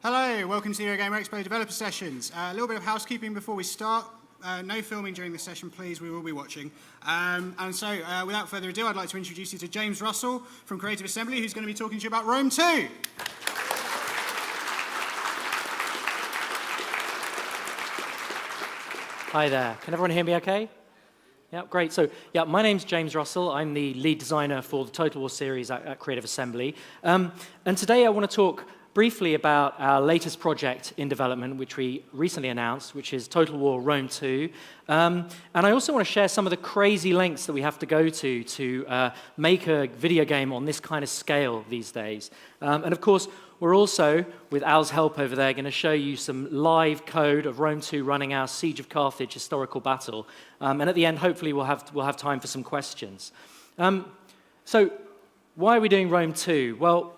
Hello, welcome to the Eurogamer Expo Developer Sessions. A little bit of housekeeping before we start. No filming during this session, please. We will be watching. Without further ado, I'd like to introduce you to James Russell from Creative Assembly, who's going to be talking to you about Rome 2. Hi there. Can everyone hear me okay? Yeah, great. So, yeah, my name's James Russell. I'm the lead designer for the Total War series at Creative Assembly. And today I want to talk briefly about our latest project in development, which we recently announced, which is Total War Rome 2. And I also want to share some of the crazy lengths that we have to go to make a video game on this kind of scale these days. And of course, we're also, with Al's help over there, going to show you some live code of Rome 2 running our Siege of Carthage historical battle. And at the end, hopefully, we'll have time for some questions. So why are we doing Rome 2? Well,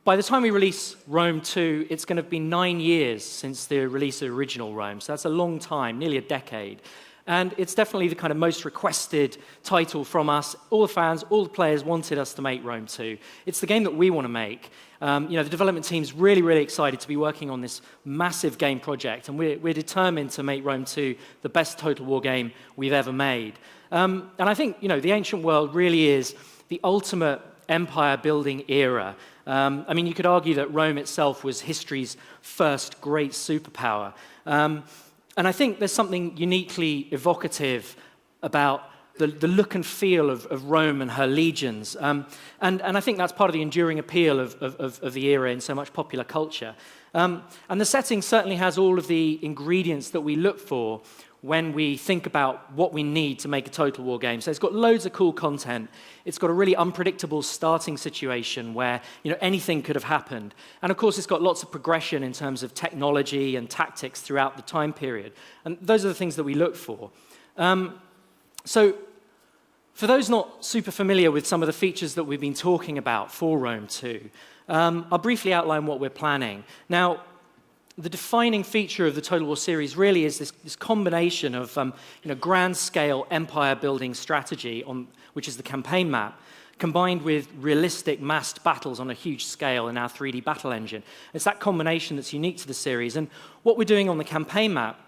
by the time we release Rome 2, it's going to be 9 years since the release of original Rome. So that's a long time, nearly a decade. And it's definitely the kind of most requested title from us. All the fans, all the players wanted us to make Rome 2. It's the game that we want to make. The development team's really, really excited to be working on this massive game project. And we're determined to make Rome 2 the best Total War game we've ever made. And I think, the ancient world really is the ultimate empire-building era. You could argue that Rome itself was history's first great superpower. And I think there's something uniquely evocative about the look and feel of Rome and her legions. And I think that's part of the enduring appeal of the era in so much popular culture. And the setting certainly has all of the ingredients that we look for when we think about what we need to make a Total War game. So it's got loads of cool content. It's got a really unpredictable starting situation where anything could have happened. And of course, it's got lots of progression in terms of technology and tactics throughout the time period. And those are the things that we look for. So for those not super familiar with some of the features that we've been talking about for Rome 2, I'll briefly outline what we're planning. Now, the defining feature of the Total War series really is this combination of grand-scale empire-building strategy, which is the campaign map, combined with realistic massed battles on a huge scale in our 3D battle engine. It's that combination that's unique to the series. And what we're doing on the campaign map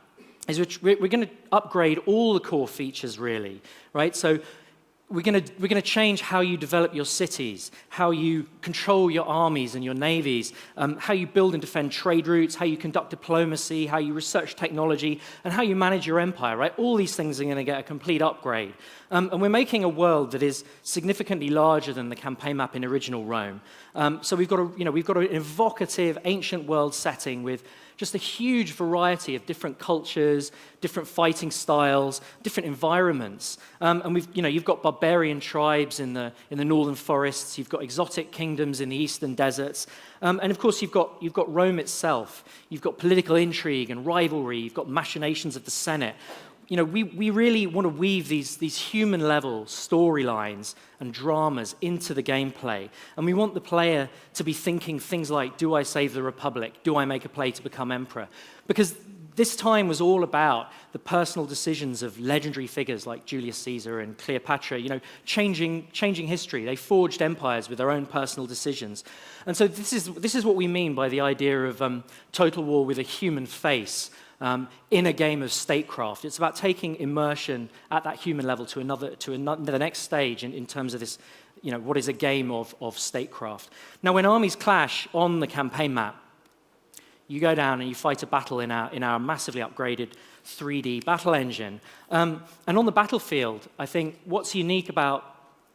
is we're going to upgrade all the core features, really, right? So we're going to change how you develop your cities, how you control your armies and your navies, how you build and defend trade routes, how you conduct diplomacy, how you research technology, and how you manage your empire, right? All these things are going to get a complete upgrade. And we're making a world that is significantly larger than the campaign map in original Rome. So we've got an evocative ancient world setting with just a huge variety of different cultures, different fighting styles, different environments. And you've got barbarian tribes in the northern forests. You've got exotic kingdoms in the eastern deserts. And of course, you've got Rome itself. You've got political intrigue and rivalry. You've got machinations of the Senate. We really want to weave these human-level storylines and dramas into the gameplay. And we want the player to be thinking things like, do I save the Republic? Do I make a play to become emperor? Because this time was all about the personal decisions of legendary figures like Julius Caesar and Cleopatra, changing history. They forged empires with their own personal decisions. And so this is what we mean by the idea of Total War with a human face. In a game of statecraft. It's about taking immersion at that human level to the next stage in terms of this, what is a game of statecraft. Now, when armies clash on the campaign map, you go down and you fight a battle in our massively upgraded 3D battle engine. And on the battlefield, I think what's unique about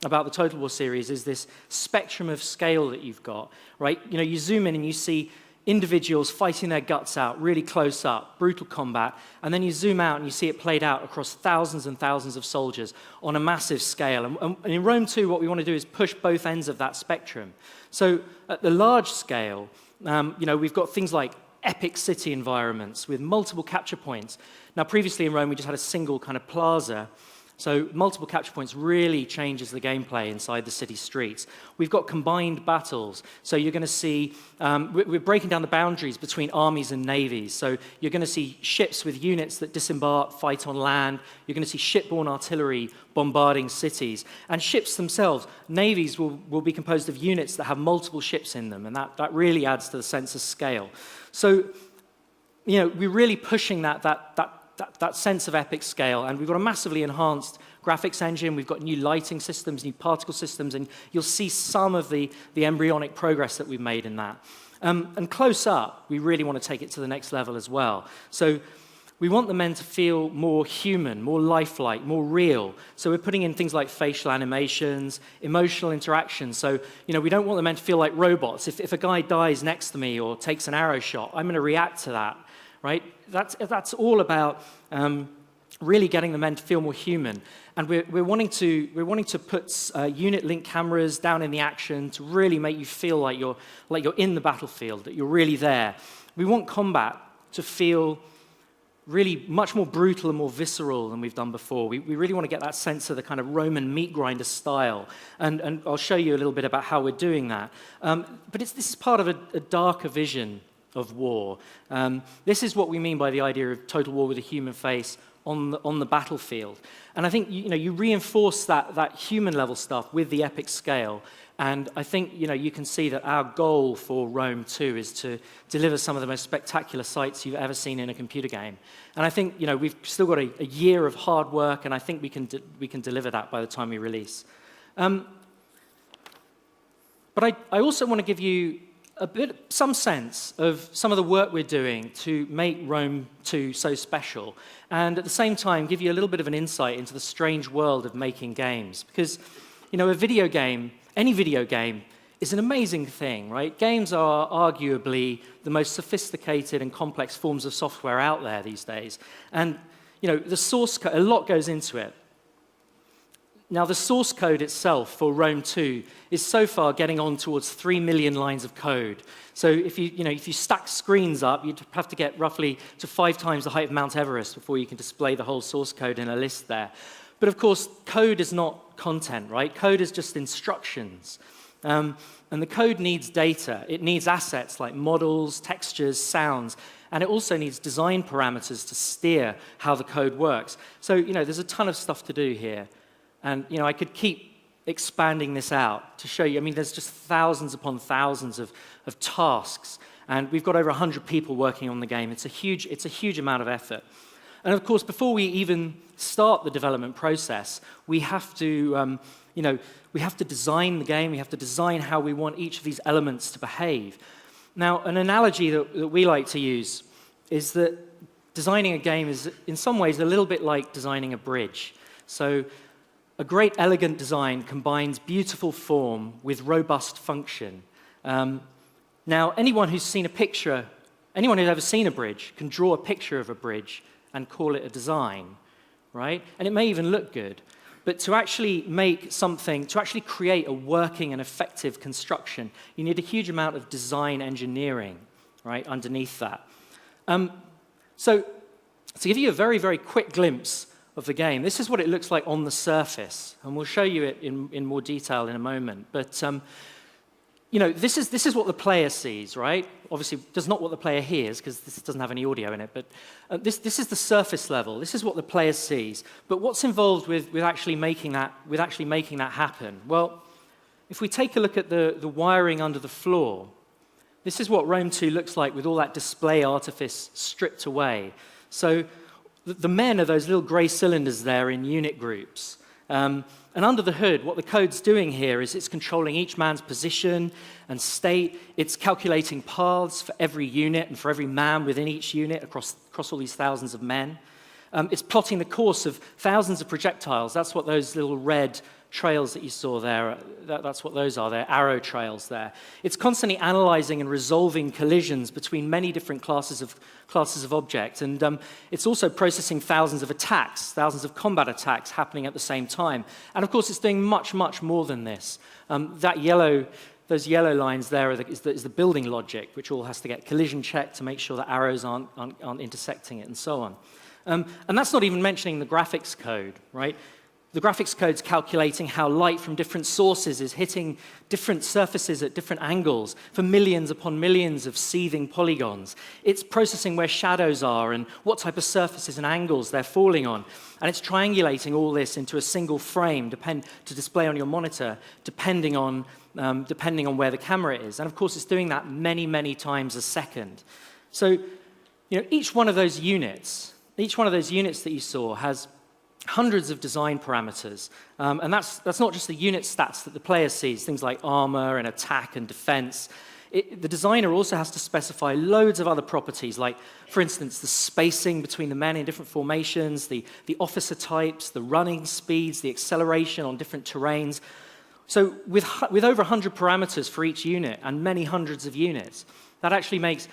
the Total War series is this spectrum of scale that you've got, right? You zoom in and you see individuals fighting their guts out, really close up, brutal combat, and then you zoom out and you see it played out across thousands and thousands of soldiers on a massive scale. And in Rome 2, what we want to do is push both ends of that spectrum. So at the large scale, we've got things like epic city environments with multiple capture points. Now, previously in Rome, we just had a single kind of plaza. So multiple capture points really changes the gameplay inside the city streets. We've got combined battles. So you're going to see, we're breaking down the boundaries between armies and navies. So you're going to see ships with units that disembark, fight on land. You're going to see shipborne artillery bombarding cities. And ships themselves, navies will be composed of units that have multiple ships in them. And that really adds to the sense of scale. So, you know, we're really pushing that sense of epic scale, and we've got a massively enhanced graphics engine, we've got new lighting systems, new particle systems, and you'll see some of the embryonic progress that we've made in that. And close up, we really want to take it to the next level as well. So we want the men to feel more human, more lifelike, more real. So we're putting in things like facial animations, emotional interactions. So, you know, we don't want the men to feel like robots. If a guy dies next to me or takes an arrow shot, I'm going to react to that. Right? That's all about really getting the men to feel more human, and we're wanting to put unit link cameras down in the action to really make you feel like you're in the battlefield, that you're really there. We want combat to feel really much more brutal and more visceral than we've done before. We really want to get that sense of the kind of Roman meat grinder style, and I'll show you a little bit about how we're doing that. But this is part of a darker vision of war. This is what we mean by the idea of total war with a human face on the battlefield. And I think you reinforce that human level stuff with the epic scale. And I think you can see that our goal for Rome 2 is to deliver some of the most spectacular sights you've ever seen in a computer game. And I think we've still got a year of hard work, and I think we can deliver that by the time we release. But I also want to give you some sense of some of the work we're doing to make Rome 2 so special, and at the same time give you a little bit of an insight into the strange world of making games. Because, a video game, any video game, is an amazing thing, right? Games are arguably the most sophisticated and complex forms of software out there these days. And, the source code, a lot goes into it. Now, the source code itself for Rome 2 is so far getting on towards 3 million lines of code. So if you stack screens up, you'd have to get roughly to 5 times the height of Mount Everest before you can display the whole source code in a list there. But of course, code is not content, right? Code is just instructions. And the code needs data. It needs assets like models, textures, sounds, and it also needs design parameters to steer how the code works. So, there's a ton of stuff to do here. And, I could keep expanding this out to show you. I mean, there's just thousands upon thousands of tasks. And we've got over 100 people working on the game. It's a huge amount of effort. And, of course, before we even start the development process, we have to, we have to design the game. We have to design how we want each of these elements to behave. Now, an analogy that we like to use is that designing a game is, in some ways, a little bit like designing a bridge. So a great, elegant design combines beautiful form with robust function. Now, anyone who's seen a picture, anyone who's ever seen a bridge can draw a picture of a bridge and call it a design, right? And it may even look good. But to actually make something, to actually create a working and effective construction, you need a huge amount of design engineering, right, underneath that. So to give you a very, very quick glimpse of the game, this is what it looks like on the surface, and we'll show you it in more detail in a moment. But this is what the player sees, right? Obviously, does not what the player hears, because this doesn't have any audio in it. But this is the surface level. This is what the player sees. But what's involved with actually making that happen? Well, if we take a look at the wiring under the floor, this is what Rome 2 looks like with all that display artifice stripped away. So the men are those little gray cylinders there in unit groups. And under the hood, what the code's doing here is it's controlling each man's position and state. It's calculating paths for every unit and for every man within each unit across all these thousands of men. It's plotting the course of thousands of projectiles. That's what those little red trails that you saw there, that's what those are. They're arrow trails there. It's constantly analyzing and resolving collisions between many different classes of objects. And it's also processing thousands of attacks, thousands of combat attacks happening at the same time. And of course, it's doing much, much more than this. Those yellow lines there is the building logic, which all has to get collision checked to make sure that arrows aren't intersecting it and so on. And that's not even mentioning the graphics code, right? the graphics code's calculating how light from different sources is hitting different surfaces at different angles for millions upon millions of seething polygons. It's processing where shadows are and what type of surfaces and angles they're falling on. And it's triangulating all this into a single frame to display on your monitor, depending on where the camera is. And of course, it's doing that many, many times a second. So, each one of those units that you saw has hundreds of design parameters. And that's not just the unit stats that the player sees, things like armor and attack and defense. The designer also has to specify loads of other properties, like, for instance, the spacing between the men in different formations, the officer types, the running speeds, the acceleration on different terrains. So with over 100 parameters for each unit and many hundreds of units, that actually makes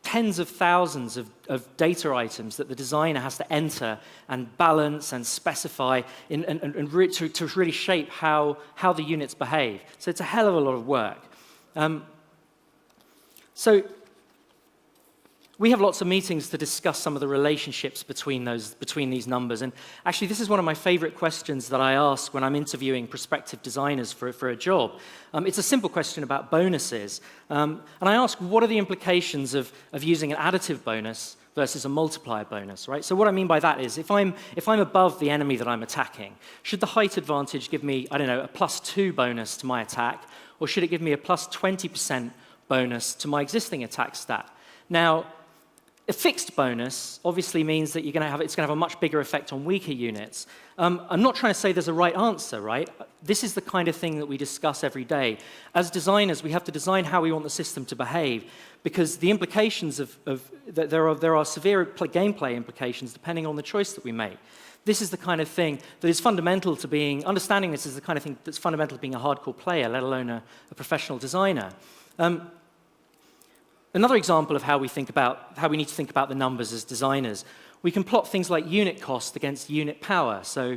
tens of thousands of data items that the designer has to enter and balance and specify to really shape how the units behave. So it's a hell of a lot of work. So we have lots of meetings to discuss some of the relationships between these numbers. And actually, this is one of my favorite questions that I ask when I'm interviewing prospective designers for a job. It's a simple question about bonuses. And I ask, what are the implications of using an additive bonus versus a multiplier bonus, right? So what I mean by that is, if I'm above the enemy that I'm attacking, should the height advantage give me, I don't know, a +2 bonus to my attack, or should it give me a +20% bonus to my existing attack stat? Now, a fixed bonus obviously means that it's going to have a much bigger effect on weaker units. I'm not trying to say there's a right answer, right? This is the kind of thing that we discuss every day. As designers, we have to design how we want the system to behave, because the implications there are severe gameplay implications depending on the choice that we make. This is the kind of thing that is fundamental to understanding this is the kind of thing that's fundamental to being a hardcore player, let alone a professional designer. Another example of how we need to think about the numbers as designers, we can plot things like unit cost against unit power. So,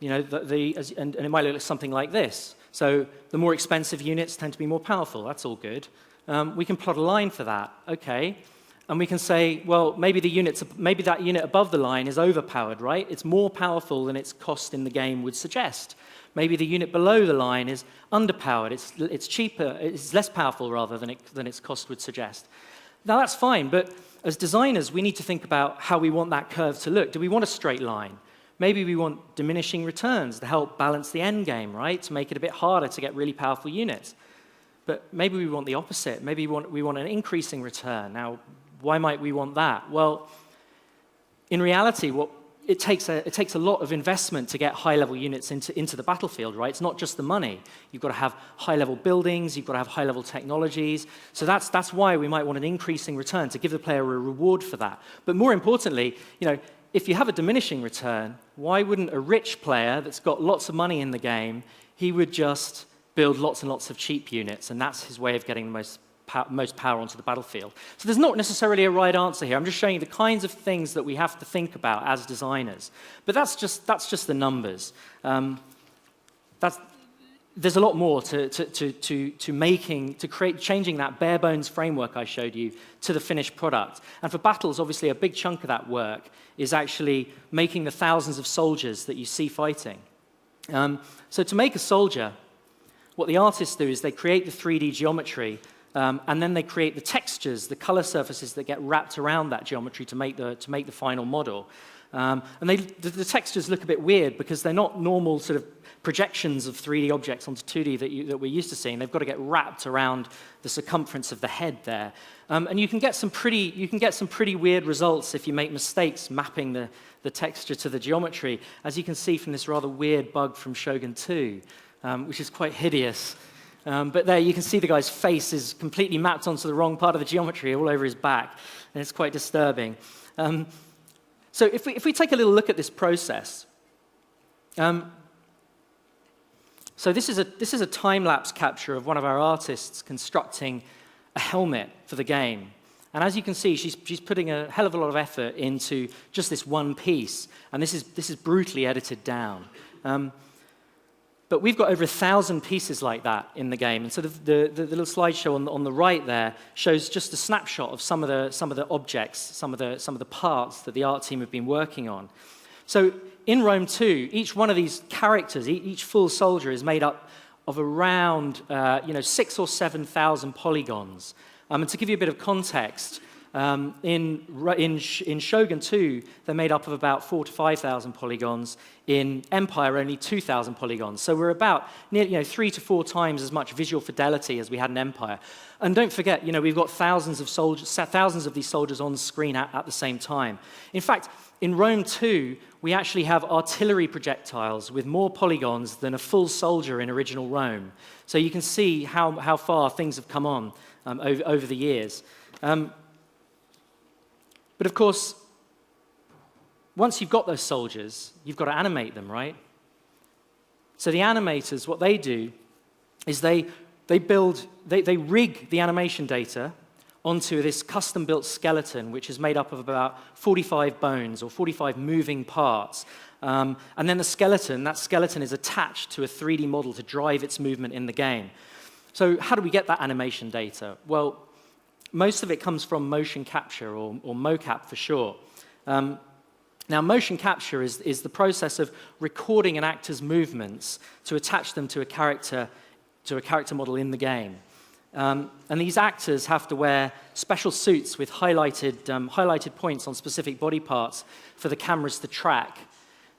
and it might look like something like this. So the more expensive units tend to be more powerful. That's all good. We can plot a line for that. Okay. And we can say, well, maybe that unit above the line is overpowered, right? It's more powerful than its cost in the game would suggest. Maybe the unit below the line is underpowered. It's cheaper. It's less powerful, rather, than its cost would suggest. Now, that's fine, but as designers, we need to think about how we want that curve to look. Do we want a straight line? Maybe we want diminishing returns to help balance the end game, right? To make it a bit harder to get really powerful units. But maybe we want the opposite. Maybe we want an increasing return. Now, why might we want that? Well, in reality, it takes a lot of investment to get high-level units into the battlefield, right? It's not just the money. You've got to have high-level buildings. You've got to have high-level technologies. So that's why we might want an increasing return, to give the player a reward for that. But more importantly, if you have a diminishing return, why wouldn't a rich player that's got lots of money in the game, he would just build lots and lots of cheap units, and that's his way of getting the most power onto the battlefield. So there's not necessarily a right answer here. I'm just showing you the kinds of things that we have to think about as designers. But that's just the numbers. There's a lot more changing that bare bones framework I showed you to the finished product. And for battles, obviously, a big chunk of that work is actually making the thousands of soldiers that you see fighting. So to make a soldier, what the artists do is they create the 3D geometry, and then they create the textures, the color surfaces that get wrapped around that geometry to make the final model. And the textures look a bit weird because they're not normal sort of projections of 3D objects onto 2D that we're used to seeing. They've got to get wrapped around the circumference of the head there. And you can get some pretty weird results if you make mistakes mapping the texture to the geometry, as you can see from this rather weird bug from Shogun 2, which is quite hideous. But there you can see the guy's face is completely mapped onto the wrong part of the geometry all over his back, and it's quite disturbing. So if we take a little look at this process, so this is a time-lapse capture of one of our artists constructing a helmet for the game. And as you can see, she's putting a hell of a lot of effort into just this one piece, and this is brutally edited down. But we've got over 1,000 pieces like that in the game. And so the little slideshow on the right there shows just a snapshot of some of the objects, some of the parts that the art team have been working on. So in Rome 2, each one of these characters, each full soldier is made up of around 6,000 or 7,000 polygons. And to give you a bit of context, in Shogun 2, they're made up of about 4,000 to 5,000 polygons. In Empire, only 2,000 polygons. So we're about 3 to 4 times as much visual fidelity as we had in Empire. And don't forget, we've got thousands of these soldiers on screen at the same time. In fact, in Rome 2, we actually have artillery projectiles with more polygons than a full soldier in original Rome. So you can see how far things have come on over the years. But of course, once you've got those soldiers, you've got to animate them, right? So the animators, what they do is they rig the animation data onto this custom-built skeleton, which is made up of about 45 bones or 45 moving parts. And then that skeleton is attached to a 3D model to drive its movement in the game. So how do we get that animation data? Well, most of it comes from motion capture, or mocap for short. Now, motion capture is the process of recording an actor's movements to attach them to a character model in the game. And these actors have to wear special suits with highlighted points on specific body parts for the cameras to track.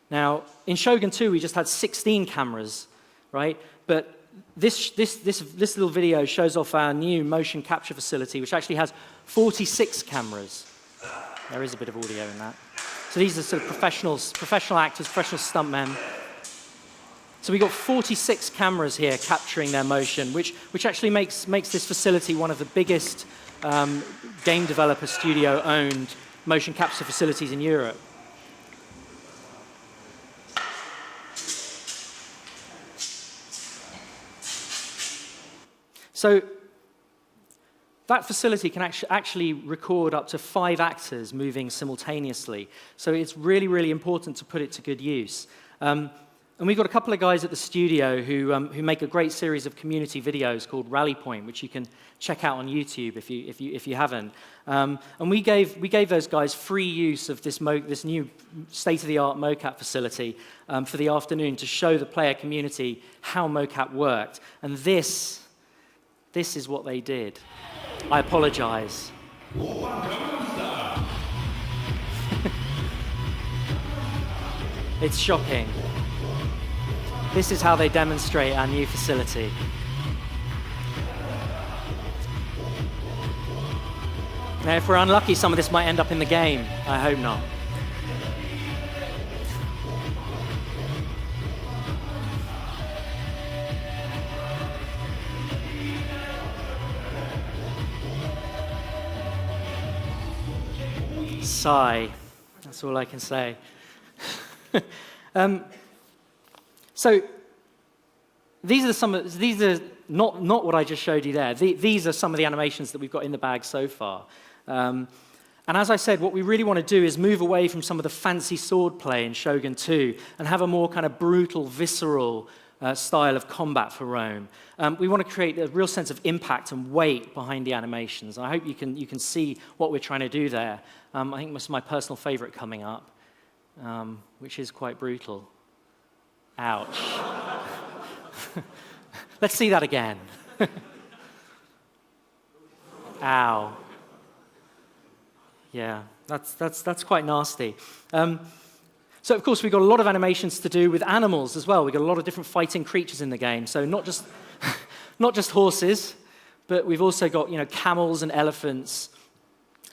Now, in Shogun 2, we just had 16 cameras, right? But this little video shows off our new motion capture facility, which actually has 46 cameras. There is a bit of audio in that. So these are sort of professional actors, professional stuntmen. So we've got 46 cameras here capturing their motion, which actually makes this facility one of the biggest game developer studio-owned motion capture facilities in Europe. So that facility can actually record up to 5 actors moving simultaneously. So it's really, really important to put it to good use. And we've got a couple of guys at the studio who make a great series of community videos called Rally Point, which you can check out on YouTube if you haven't. And we gave those guys free use of this new state-of-the-art mocap facility for the afternoon to show the player community how mocap worked. And this is what they did. I apologize. It's shocking. This is how they demonstrate our new facility. Now, if we're unlucky, some of this might end up in the game. I hope not. Sigh. That's all I can say. So these are not what I just showed you there. These are some of the animations that we've got in the bag so far. And as I said, what we really want to do is move away from some of the fancy swordplay in Shogun 2 and have a more kind of brutal, visceral style of combat for Rome. We want to create a real sense of impact and weight behind the animations. And I hope you can see what we're trying to do there. I think this is my personal favorite coming up, which is quite brutal. Ouch. Let's see that again. Ow. Yeah, that's quite nasty. So, of course, we've got a lot of animations to do with animals as well. We've got a lot of different fighting creatures in the game. So not just horses, but we've also got camels and elephants.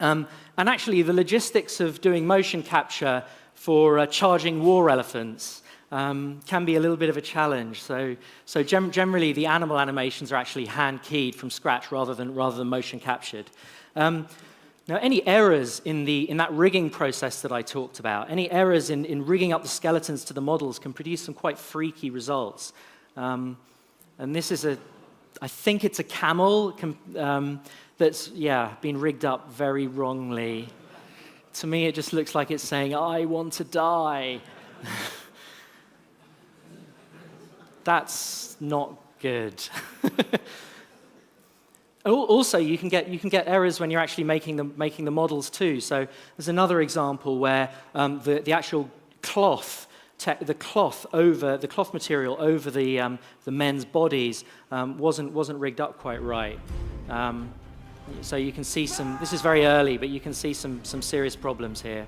And actually, the logistics of doing motion capture for charging war elephants can be a little bit of a challenge. So generally, the animal animations are actually hand-keyed from scratch rather than motion captured. Now, any errors in that rigging process that I talked about, any errors in rigging up the skeletons to the models can produce some quite freaky results. And this is I think it's a camel that's, been rigged up very wrongly. To me, it just looks like it's saying, "I want to die." That's not good. Also, you can get errors when you're actually making the models too. So there's another example where the actual cloth material over the men's bodies wasn't rigged up quite right. So you can see some. This is very early, but you can see some serious problems here.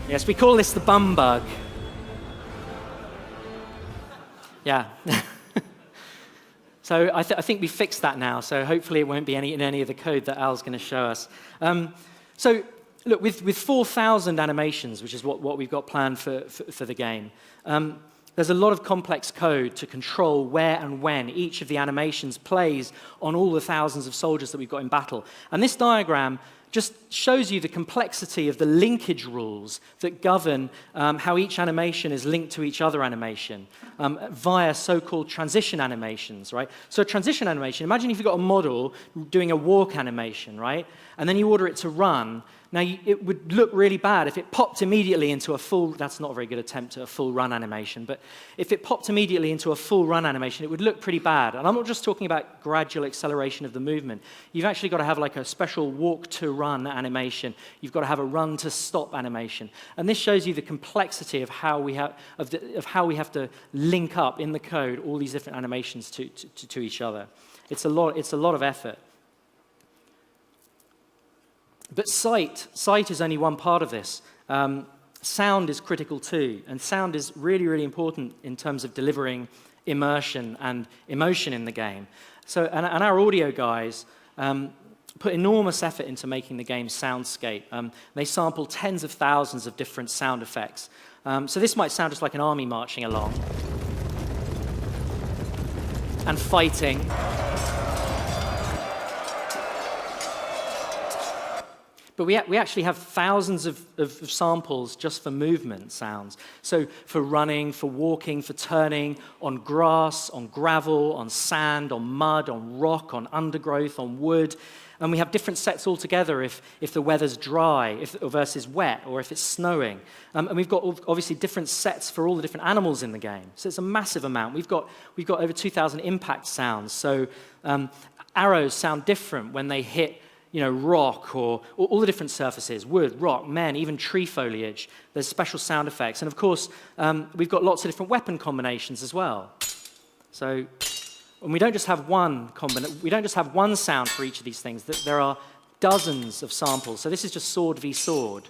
Yes, we call this the bum bug. Yeah. So I think we fixed that now, so hopefully it won't be in any of the code that Al's going to show us. So look, with 4,000 animations, which is what we've got planned for the game, there's a lot of complex code to control where and when each of the animations plays on all the thousands of soldiers that we've got in battle. And this diagram just shows you the complexity of the linkage rules that govern how each animation is linked to each other animation via so-called transition animations, right? So a transition animation, imagine if you've got a model doing a walk animation, right? And then you order it to run. Now, it would look really bad if it popped immediately into a full, that's not a very good attempt at a full run animation, but if it popped immediately into a full run animation, it would look pretty bad. And I'm not just talking about gradual acceleration of the movement. You've actually got to have like a special walk to run animation. You've got to have a run to stop animation. And this shows you the complexity of how we have, how we have to link up in the code all these different animations to each other. It's a lot of effort. But sight is only one part of this. Sound is critical too, and sound is really, really important in terms of delivering immersion and emotion in the game. So, and our audio guys put enormous effort into making the game soundscape. They sample tens of thousands of different sound effects. So this might sound just like an army marching along and fighting. But we actually have thousands of samples just for movement sounds. So for running, for walking, for turning, on grass, on gravel, on sand, on mud, on rock, on undergrowth, on wood. And we have different sets altogether if the weather's dry versus wet, or if it's snowing. And we've got obviously different sets for all the different animals in the game. So it's a massive amount. We've got over 2,000 impact sounds. So arrows sound different when they hit rock or all the different surfaces, wood, rock, men, even tree foliage. There's special sound effects. And of course, we've got lots of different weapon combinations as well. So, and we don't just have one sound for each of these things. There are dozens of samples. So this is just sword v sword.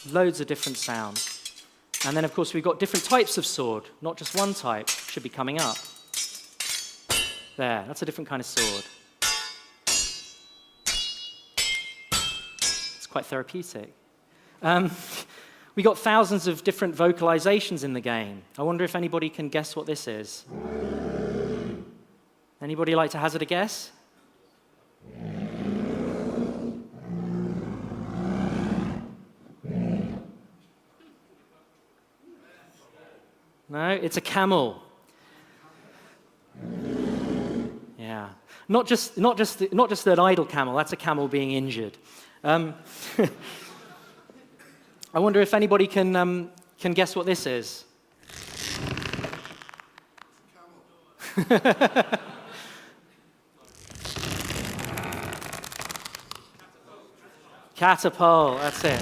Loads of different sounds. And then of course we've got different types of sword, not just one type. Should be coming up. There, that's a different kind of sword. Quite therapeutic. We got thousands of different vocalizations in the game. I wonder if anybody can guess what this is. Anybody like to hazard a guess? No, it's a camel. Yeah, not just an idle camel. That's a camel being injured. I wonder if anybody can guess what this is. Catapult, that's it.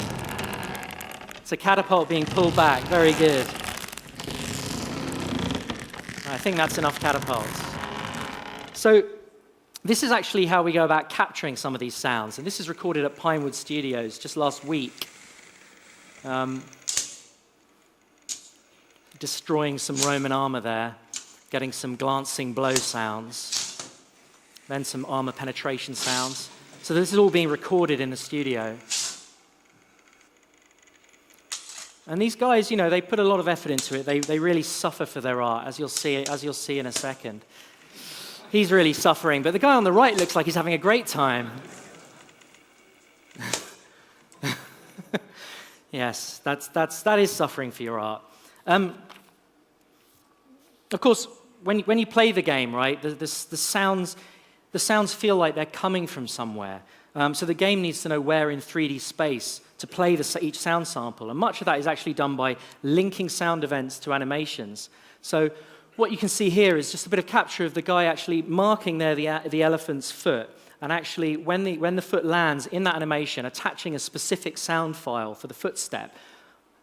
It's a catapult being pulled back. Very good. I think that's enough catapults. So this is actually how we go about capturing some of these sounds. And this is recorded at Pinewood Studios just last week. Destroying some Roman armor there, getting some glancing blow sounds, then some armor penetration sounds. So this is all being recorded in the studio. And these guys, they put a lot of effort into it. They really suffer for their art, as you'll see in a second. He's really suffering, but the guy on the right looks like he's having a great time. Yes, that is suffering for your art. Of course, when you play the game, right, the sounds feel like they're coming from somewhere. So the game needs to know where in 3D space to play each sound sample, and much of that is actually done by linking sound events to animations. So what you can see here is just a bit of capture of the guy actually marking there the elephant's foot, and actually when the foot lands in that animation, attaching a specific sound file for the footstep,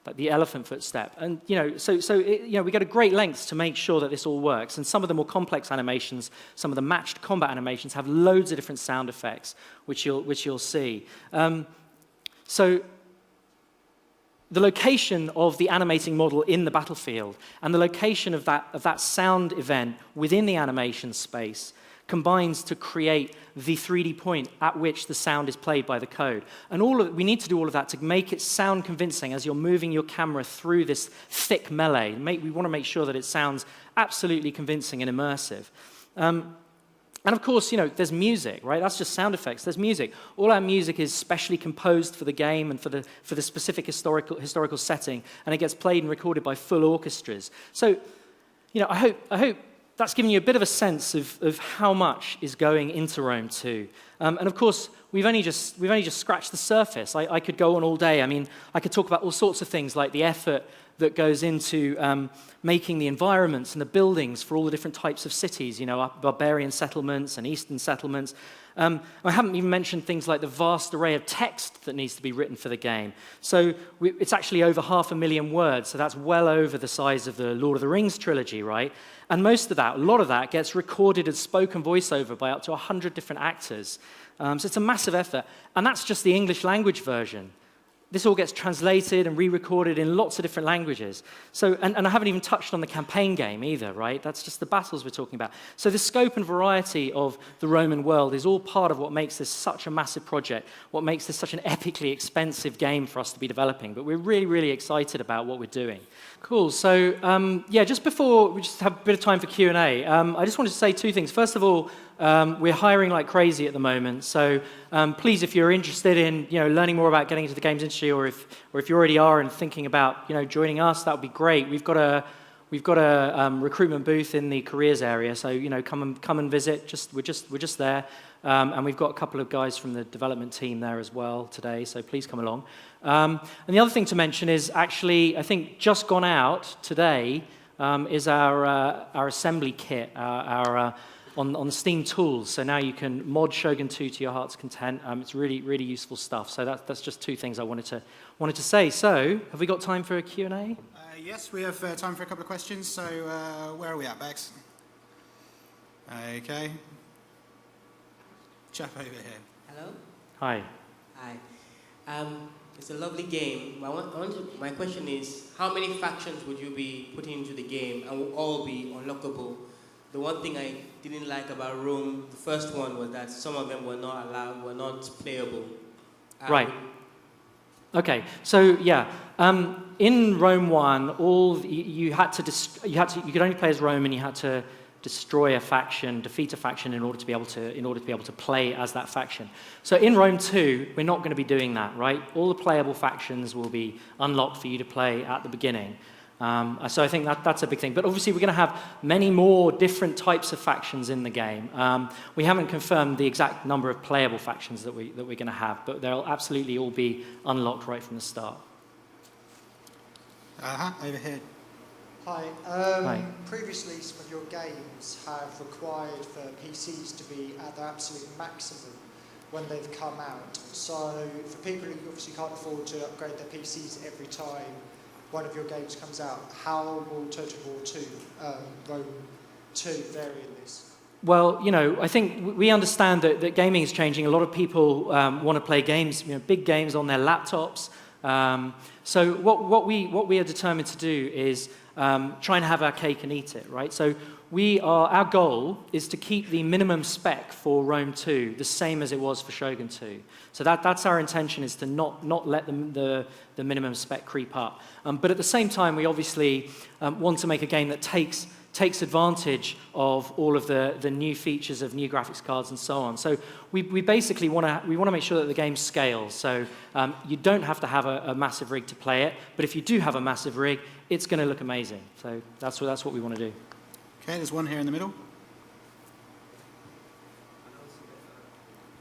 like the elephant footstep. And we go to great lengths to make sure that this all works. And some of the more complex animations, some of the matched combat animations, have loads of different sound effects, which you'll see. So the location of the animating model in the battlefield and the location of that sound event within the animation space combines to create the 3D point at which the sound is played by the code. And we need to do all of that to make it sound convincing as you're moving your camera through this thick melee. We want to make sure that it sounds absolutely convincing and immersive. And of course, there's music, right? That's just sound effects. There's music. All our music is specially composed for the game and for the specific historical setting, and it gets played and recorded by full orchestras. So, I hope that's giving you a bit of a sense of how much is going into Rome 2. And of course, we've only just scratched the surface. I could go on all day. I mean, I could talk about all sorts of things like the effort that goes into making the environments and the buildings for all the different types of cities, barbarian settlements and eastern settlements. I haven't even mentioned things like the vast array of text that needs to be written for the game. So it's actually over 500,000 words, so that's well over the size of the Lord of the Rings trilogy, right? And most of that, a lot of that, gets recorded as spoken voiceover by up to 100 different actors. So it's a massive effort. And that's just the English language version. This all gets translated and re-recorded in lots of different languages. So, and I haven't even touched on the campaign game either, right? That's just the battles we're talking about. So the scope and variety of the Roman world is all part of what makes this such a massive project, what makes this such an epically expensive game for us to be developing. But we're really, really excited about what we're doing. Cool. So, just before we just have a bit of time for Q&A, I just wanted to say two things. First of all, we're hiring like crazy at the moment, so please, if you're interested in learning more about getting into the games industry, or if you already are and thinking about joining us, that would be great. We've got a recruitment booth in the careers area, so come and visit. We're just there, and we've got a couple of guys from the development team there as well today, so please come along. And the other thing to mention is actually, I think just gone out today is our assembly kit, on Steam Tools, so now you can mod Shogun 2 to your heart's content. It's really, really useful stuff. So that's just two things I wanted to say. So, have we got time for a Q&A? Yes, we have time for a couple of questions. So, where are we at, Bex? Okay. Chap over here. Hello. Hi. Hi. It's a lovely game. My question is, how many factions would you be putting into the game and will all be unlockable? The one thing I didn't like about Rome, the first one, was that some of them were not allowed, were not playable. Right. Okay. So yeah, in Rome 1, you could only play as Rome, and you had to destroy a faction, defeat a faction in order to be able to play as that faction. So in Rome 2, we're not going to be doing that, right? All the playable factions will be unlocked for you to play at the beginning. So I think that's a big thing. But obviously we're going to have many more different types of factions in the game. We haven't confirmed the exact number of playable factions that we're going to have, but they'll absolutely all be unlocked right from the start. Over here. Hi. Hi. Previously, some of your games have required for PCs to be at their absolute maximum when they've come out. So for people who obviously can't afford to upgrade their PCs every time one of your games comes out, how will Total War 2, Rome 2 vary in this? Well, I think we understand that gaming is changing. A lot of people want to play games, big games on their laptops. So what we are determined to do is try and have our cake and eat it, right? So our goal is to keep the minimum spec for Rome 2 the same as it was for Shogun 2. So that's our intention, is to not let the minimum spec creep up. But at the same time, we obviously want to make a game that takes advantage of all of the new features of new graphics cards and so on. So we basically want to make sure that the game scales. So you don't have to have a massive rig to play it, but if you do have a massive rig, it's going to look amazing. So that's what we want to do. Okay, there's one here in the middle.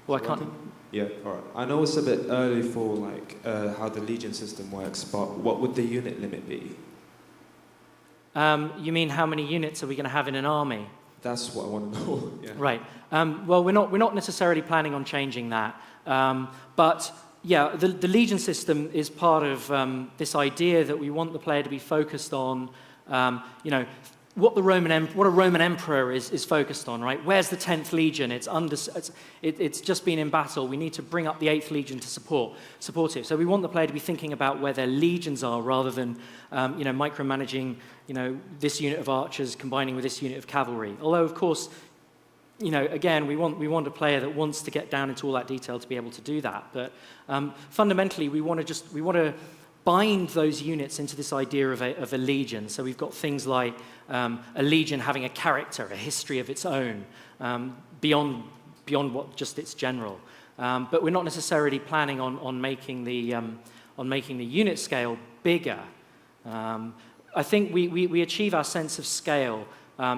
Well, I can't. Yeah, all right. I know it's a bit early for how the Legion system works, but what would the unit limit be? You mean how many units are we going to have in an army? That's what I want to know. Yeah. Right. Well, we're not necessarily planning on changing that. But yeah, the Legion system is part of this idea that we want the player to be focused on, you know, what a Roman emperor is focused on, right? Where's the 10th Legion? It's just been in battle. We need to bring up the 8th Legion to support it. So we want the player to be thinking about where their legions are rather than, you know, micromanaging, you know, this unit of archers combining with this unit of cavalry. Although, of course, you know, again, we want a player that wants to get down into all that detail to be able to do that. But fundamentally, we want to bind those units into this idea of a legion. So we've got things like a legion having a character, a history of its own, beyond what just its general. But we're not necessarily planning on making the unit scale bigger. I think we achieve our sense of scale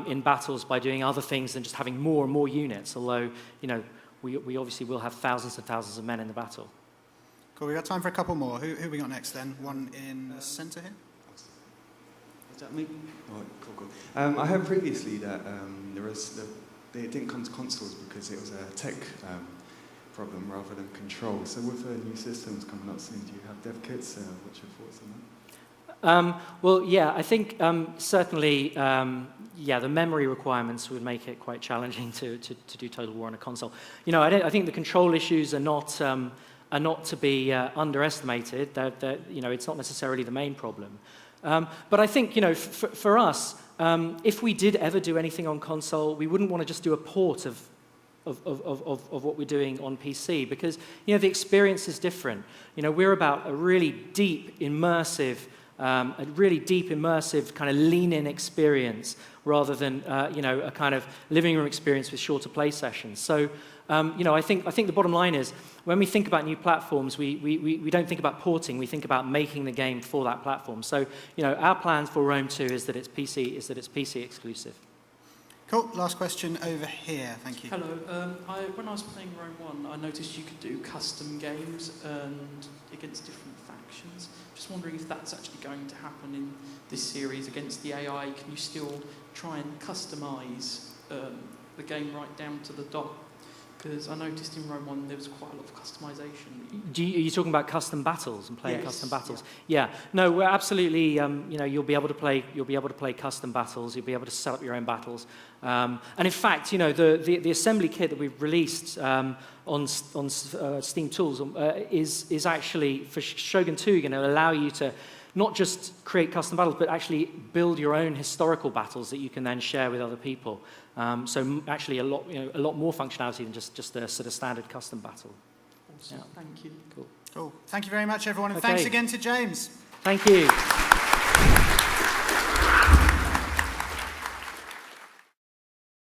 in battles by doing other things than just having more and more units. Although, you know, we obviously will have thousands and thousands of men in the battle. Cool, we've got time for a couple more. Who we got next then? One in the centre here. Is that me? Oh, cool. I heard previously that they didn't come to consoles because it was a tech problem rather than control. So with new systems coming up soon, do you have dev kits? What's your thoughts on that? Well, yeah, I think certainly, yeah, the memory requirements would make it quite challenging to do Total War on a console. You know, I think the control issues are not to be underestimated. You know, it's not necessarily the main problem. But I think, you know, for us, if we did ever do anything on console, we wouldn't want to just do a port of what we're doing on PC, because, you know, the experience is different. You know, we're about a really deep, immersive kind of lean-in experience rather than, you know, a kind of living room experience with shorter play sessions. So, you know, I think the bottom line is, when we think about new platforms, we don't think about porting, we think about making the game for that platform. So, you know, our plan for Rome 2 is that it's PC exclusive. Cool, last question over here, thank you. Hello, when I was playing Rome 1, I noticed you could do custom games and against different factions. Just wondering if that's actually going to happen in this series against the AI. Can you still try and customize the game right down to the dot? Because I noticed in Rome 1 there was quite a lot of customization. Are you talking about custom battles and playing custom battles? Yeah. No, we're absolutely. You know, you'll be able to play custom battles. You'll be able to set up your own battles. And in fact, you know, the assembly kit that we've released on Steam Tools is actually for Shogun 2 going to allow you to not just create custom battles, but actually build your own historical battles that you can then share with other people. So actually a lot more functionality than just a sort of standard custom battle. Awesome. Yeah. Thank you. Cool. Cool. Thank you very much, everyone, and thanks again to James. Thank you.